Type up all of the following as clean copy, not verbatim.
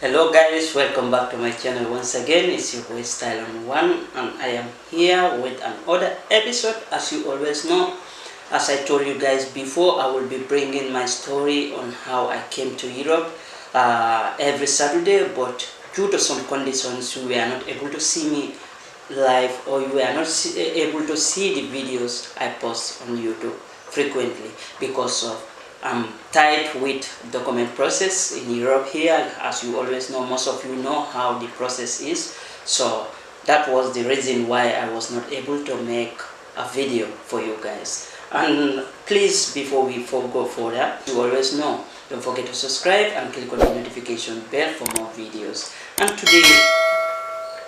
Hello guys, welcome back to my channel once again. It's your boy Style on One, and I am here with another episode. As you always know, as I told you guys before, I will be bringing my story on how I came to Europe every Saturday, but due to some conditions you were not able to see me live, or you were not able to see the videos I post on YouTube frequently because of I'm tied with document process in Europe here. As you always know, most of you know how the process is. So that was the reason why I was not able to make a video for you guys. And please, before we go further, you always know, don't forget to subscribe and click on the notification bell for more videos. And today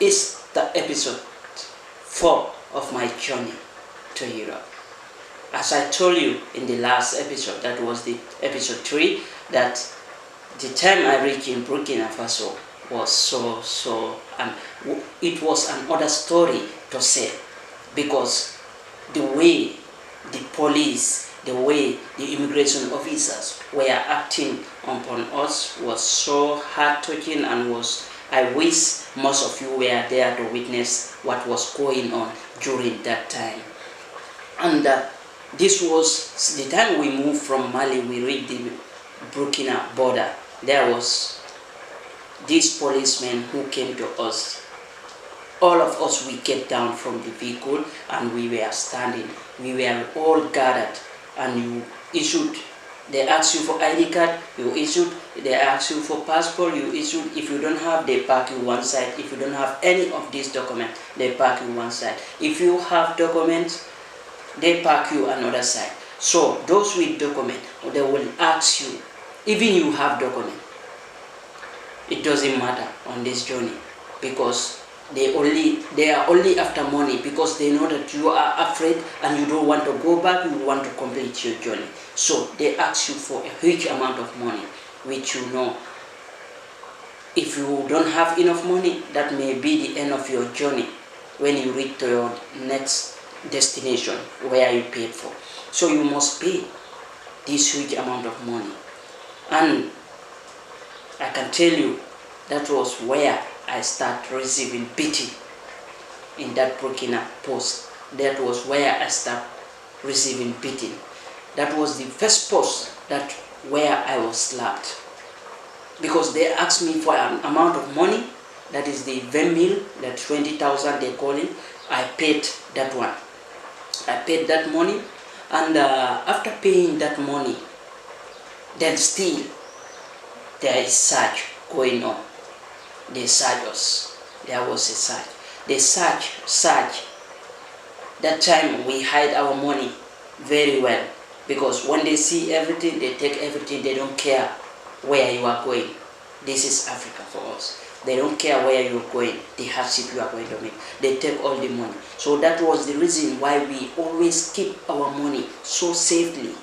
is the episode 4 of my journey to Europe. As I told you in the last episode, that was the episode 3, that the time I reached in Brukina Fasso was and it was another story to say, because the way the police, the way the immigration officers were acting upon us was so heart-touching, and I wish most of you were there to witness what was going on during that time. And this was the time we moved from Mali. We reached the Brukina border. There was this policeman who came to us. All of us, we get down from the vehicle and we were standing. We were all gathered, and they asked you for ID card, they asked you for passport, you issued. If you don't have, they park you one side. If you don't have any of these documents, they park you one side. If you have documents, they park you another side. So those with document, they will ask you, even you have document, it doesn't matter on this journey, because they are only after money, because they know that you are afraid and you don't want to go back, you want to complete your journey. So they ask you for a huge amount of money, which you know, if you don't have enough money, that may be the end of your journey when you reach to your next destination where you paid for. So you must pay this huge amount of money. And I can tell you, that was where I started receiving beating, in that Burkina post. That was where I started receiving beating. That was the first post where I was slapped, because they asked me for an amount of money, that is the 20,000, that 20,000 they call it. I paid that one. I paid that money, and after paying that money, then still there is search going on. They search us. There was a search. They search. That time we hide our money very well, because when they see everything, they take everything. They don't care where you are going. This is Africa for us. They don't care where you're going, the hardship you are going to make. They take all the money. So that was the reason why we always keep our money so safely.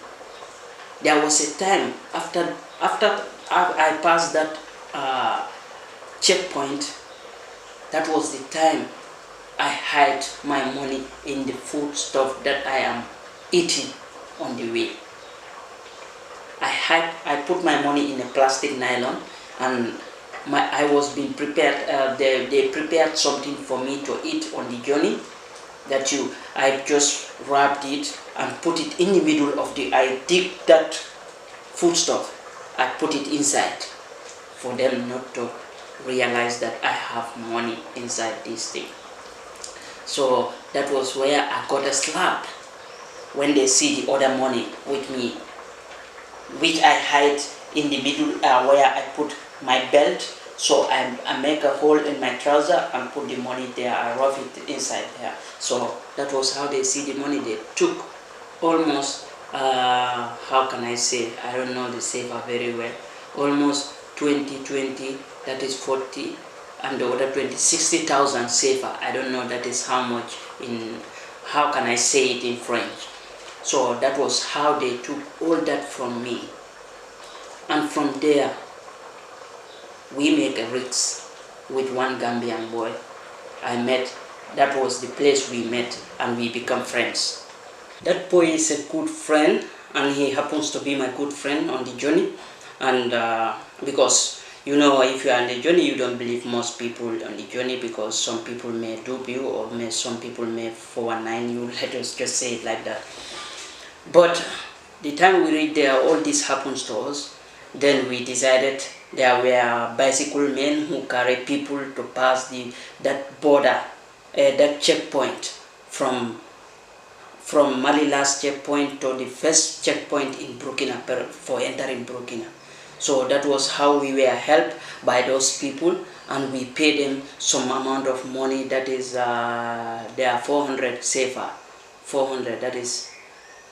There was a time after I passed that checkpoint, that was the time I hide my money in the food stuff that I am eating on the way. I put my money in a plastic nylon, and I was being prepared. They prepared something for me to eat on the journey. I just wrapped it and put it in the middle of I dig that food stuff. I put it inside for them not to realize that I have money inside this thing. So that was where I got a slap when they see the other money with me, which I hide in the middle where I put my belt. So I make a hole in my trouser and put the money there. I rough it inside there. So that was how they see the money. They took almost, how can I say, I don't know the saver very well, almost 20, that is 40, and the other 20, 60,000 saver. I don't know that is how much how can I say it in French. So that was how they took all that from me. And from there, we make a risk with one Gambian boy I met. That was the place we met, and we become friends. That boy is a good friend, and he happens to be my good friend on the journey. And because You know, if you are on the journey, you don't believe most people on the journey, because some people may dupe you, or some people may 419 you. Let us just say it like that. But the time we reach there, all this happens to us. Then we decided there were bicycle men who carry people to pass that border, that checkpoint from Malila's checkpoint to the first checkpoint in Brukina for entering Brukina. So that was how we were helped by those people, and we paid them some amount of money. That is, they are 400 CFA, 400. That is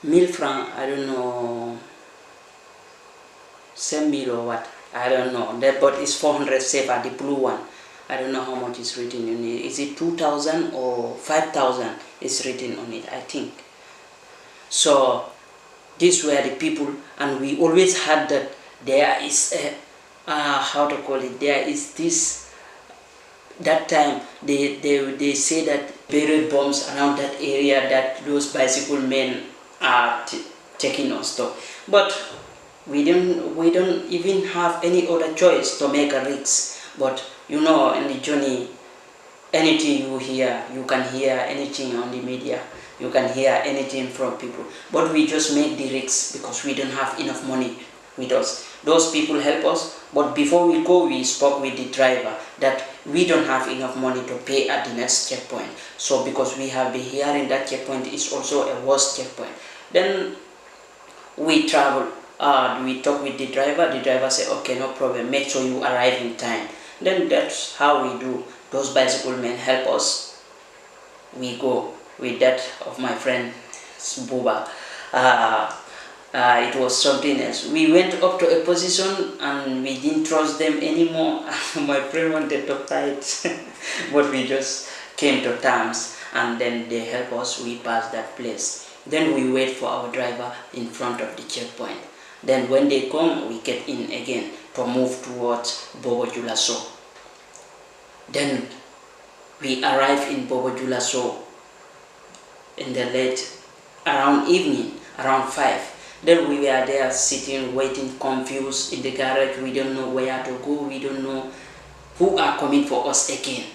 1000 francs. I don't know, 1000 or what. I don't know. That, but it's 400 CFA, the blue one. I don't know how much is written on it. Is it 2000 or 5000 is written on it, I think. So these were the people, and we always had that there is a, how to call it, there is this, that time they say that buried bombs around that area, that those bicycle men are taking us to. But we don't even have any other choice to make a risk. But you know, in the journey, anything you hear, you can hear anything on the media, you can hear anything from people. But we just make the risks because we don't have enough money with us. Those people help us, but before we go, we spoke with the driver that we don't have enough money to pay at the next checkpoint. So because we have been hearing that checkpoint is also a worse checkpoint, then we travel. We talk with the driver said, okay, no problem, make sure you arrive in time. Then that's how we do. Those bicycle men help us. We go with that of my friend Buba. It was something else. We went up to a position and we didn't trust them anymore. My friend wanted to fight, but we just came to terms, and then they helped us. We passed that place. Then we wait for our driver in front of the checkpoint. Then when they come, we get in again to move towards Bobo Julaso. Then we arrive in Bobo Julaso in the late, around evening, around 5. Then we were there sitting, waiting, confused in the garage. We don't know where to go. We don't know who are coming for us again.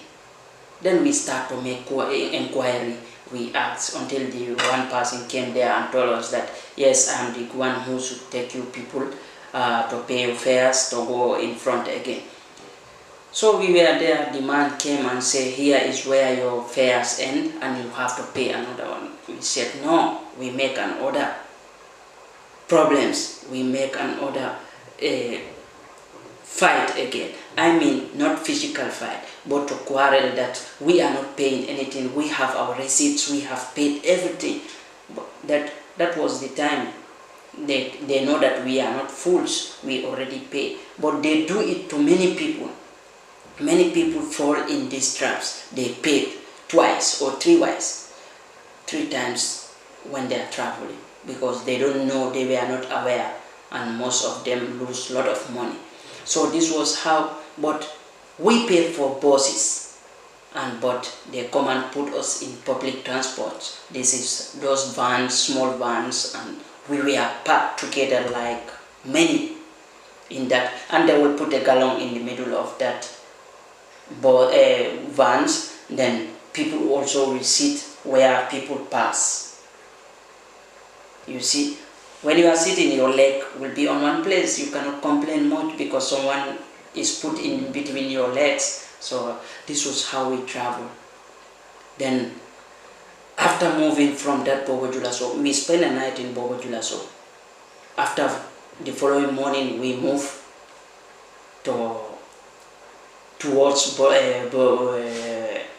Then we start to make inquiry. We asked until the one person came there and told us that, yes, I am the one who should take you people to pay your fares to go in front again. So we were there. The man came and said, here is where your fares end and you have to pay another one. We said, no, we make an order. Problems, we make an order, fight again. I mean, not physical fight, but to quarrel that we are not paying anything. We have our receipts, we have paid everything. But that was the time. They know that we are not fools, we already pay. But they do it to many people. Many people fall in these traps. They paid twice or three times when they are traveling, because they don't know, they were not aware, and most of them lose a lot of money. So this was how, but we paid for buses, but they come and put us in public transport. This is those vans, small vans, and we were packed together like many in that, and they will put a gallon in the middle of that vans. Then people also will sit where people pass. You see, when you are sitting, your leg will be on one place. You cannot complain much because someone is put in between your legs. So this was how we traveled. Then after moving from that Bobo Julaso, we spent a night in Bobo Julaso. After the following morning, we moved towards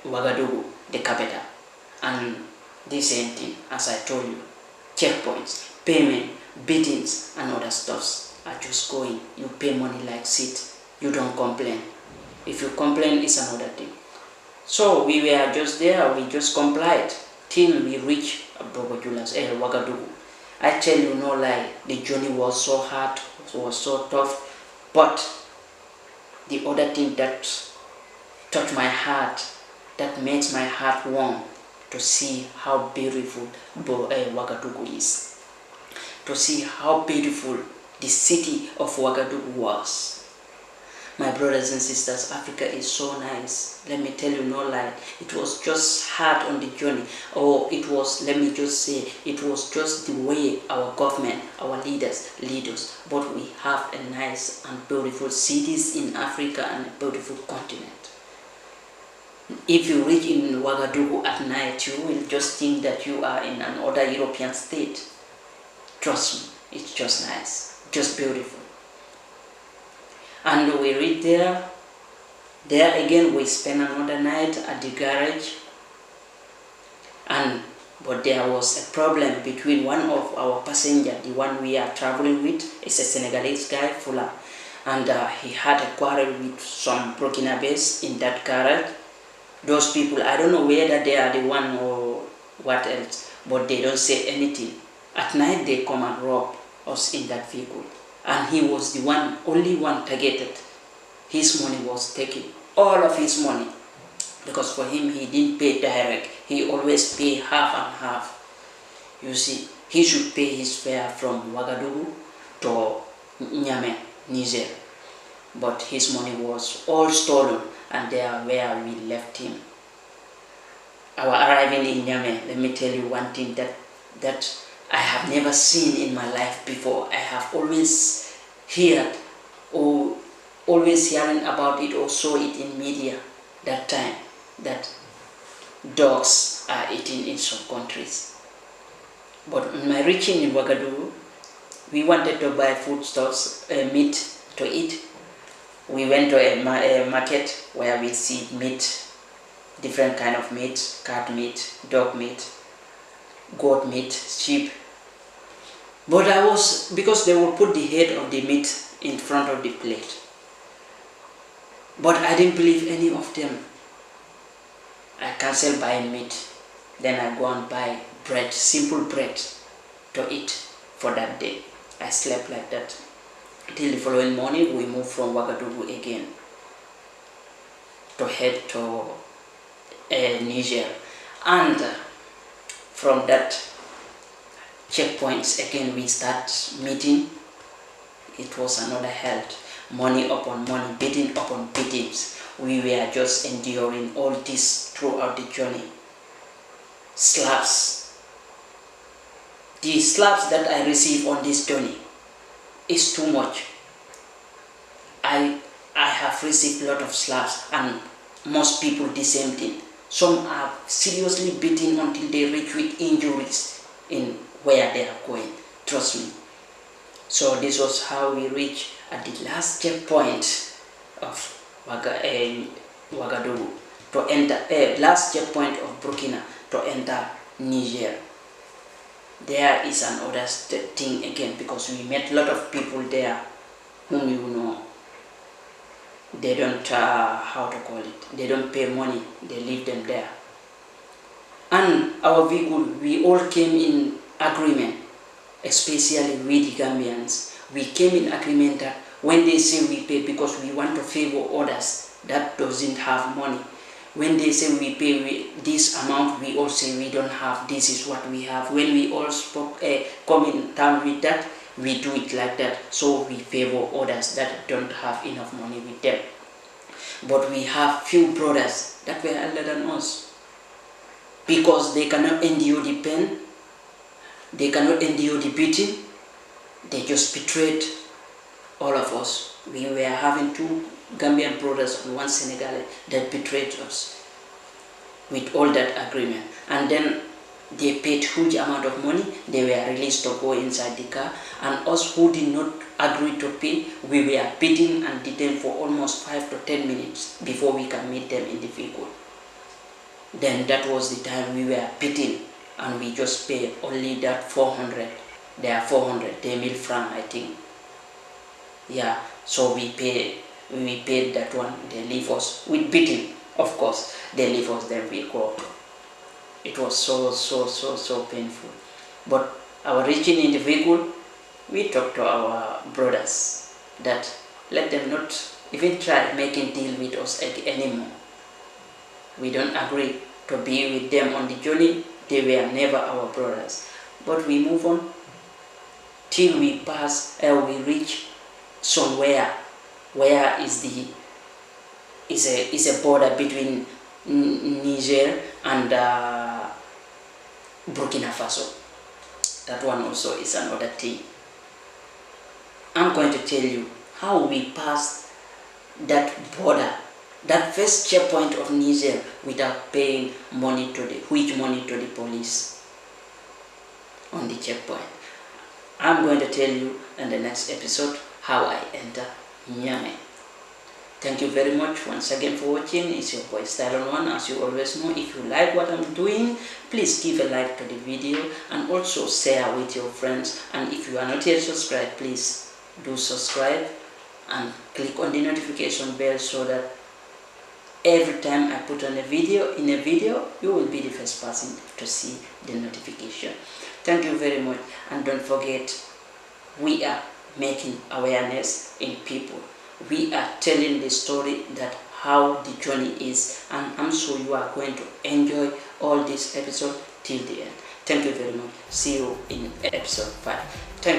Ouagadougou, the capital. And the same thing, as I told you. Checkpoints, payment, beatings, and other stuffs are just going. You pay money like shit. You don't complain. If you complain, it's another thing. So we were just there. We just complied till we reached Ouagadougou. I tell you no lie, the journey was so hard, was so tough. But the other thing that touched my heart, that makes my heart warm, to see how beautiful Ouagadougou is, to see how beautiful the city of Ouagadougou was. My brothers and sisters, Africa is so nice. Let me tell you, no lie. It was just hard on the journey. Or it was, let me just say, it was just the way our government, our leaders lead us. But we have a nice and beautiful cities in Africa and a beautiful continent. If you reach in Ouagadougou at night, you will just think that you are in another European state. Trust me, it's just nice, just beautiful. And we reach there. There again we spend another night at the garage. But there was a problem between one of our passengers, the one we are traveling with, is a Senegalese guy, Fula, and he had a quarrel with some Burkinabés in that garage. Those people, I don't know whether they are the one or what else, but they don't say anything. At night they come and rob us in that vehicle. And he was the only one targeted. His money was taken, all of his money. Because for him, he didn't pay direct. He always pay half and half. You see, he should pay his fare from Ouagadougou to Niamey, Niger. But his money was all stolen, and there where we left him. Our arriving in Niamey, let me tell you one thing that I have never seen in my life before. I have always heard or always hearing about it or saw it in media that time, that dogs are eaten in some countries. But on my reaching in Ouagadougou, we wanted to buy foodstuffs, meat to eat. We went to a market where we see meat, different kind of meat, cat meat, dog meat, goat meat, sheep. But because they will put the head of the meat in front of the plate. But I didn't believe any of them. I cancelled buying meat. Then I go and buy bread, simple bread to eat for that day. I slept like that. Till the following morning, we moved from Ouagadougou again to head to Niger. And from that checkpoints again we start meeting. It was another hell. Money upon money, beating upon beatings. We were just enduring all this throughout the journey. Slaps. The slaps that I received on this journey is too much. I have received a lot of slaps, and most people the same thing. Some are seriously beaten until they reach with injuries in where they are going. Trust me. So this was how we reached at the last checkpoint of Ouagadougou to enter last checkpoint of Brukina to enter Niger. There is another thing again, because we met a lot of people there whom you know. They don't how to call it, they don't pay money, they leave them there. And our vehicle, we all came in agreement, especially we the Gambians. We came in agreement that when they say we pay, because we want to favor others that doesn't have money. When they say we pay this amount, we all say we don't have, this is what we have. When we all come in terms with that, we do it like that. So we favor others that don't have enough money with them. But we have few brothers that were elder than us, because they cannot endure the pain, they cannot endure the beating. They just betrayed all of us. We were having two Gambian brothers and one Senegalese that betrayed us with all that agreement. And then they paid huge amount of money. They were released to go inside the car. And us who did not agree to pay, we were beaten and detained for almost 5 to 10 minutes before we can meet them in the vehicle. Then that was the time we were beaten, and we just paid only that 400. They are 400, 10,000 francs, I think. Yeah, so we paid that one. They leave us with beating, of course. They leave us, then we go. It was so painful. But our reaching in the vehicle, we talked to our brothers that let them not even try making deal with us anymore. We don't agree to be with them on the journey. They were never our brothers. But we move on till we pass, we reach somewhere where is a border between Niger and Burkina Faso. That one also is another thing. I'm going to tell you how we passed that border, that first checkpoint of Niger, without paying money to the police on the checkpoint. I'm going to tell you in the next episode how I enter Niamey. Thank you very much once again for watching. It's your boy Style1. As you always know, if you like what I'm doing, please give a like to the video and also share with your friends. And if you are not yet subscribed, please do subscribe and click on the notification bell so that every time I put on a video, you will be the first person to see the notification. Thank you very much, and don't forget, we are making awareness in people. We are telling the story that how the journey is, and I'm sure you are going to enjoy all this episode till the end. Thank you very much. See you in episode 5. Thank you.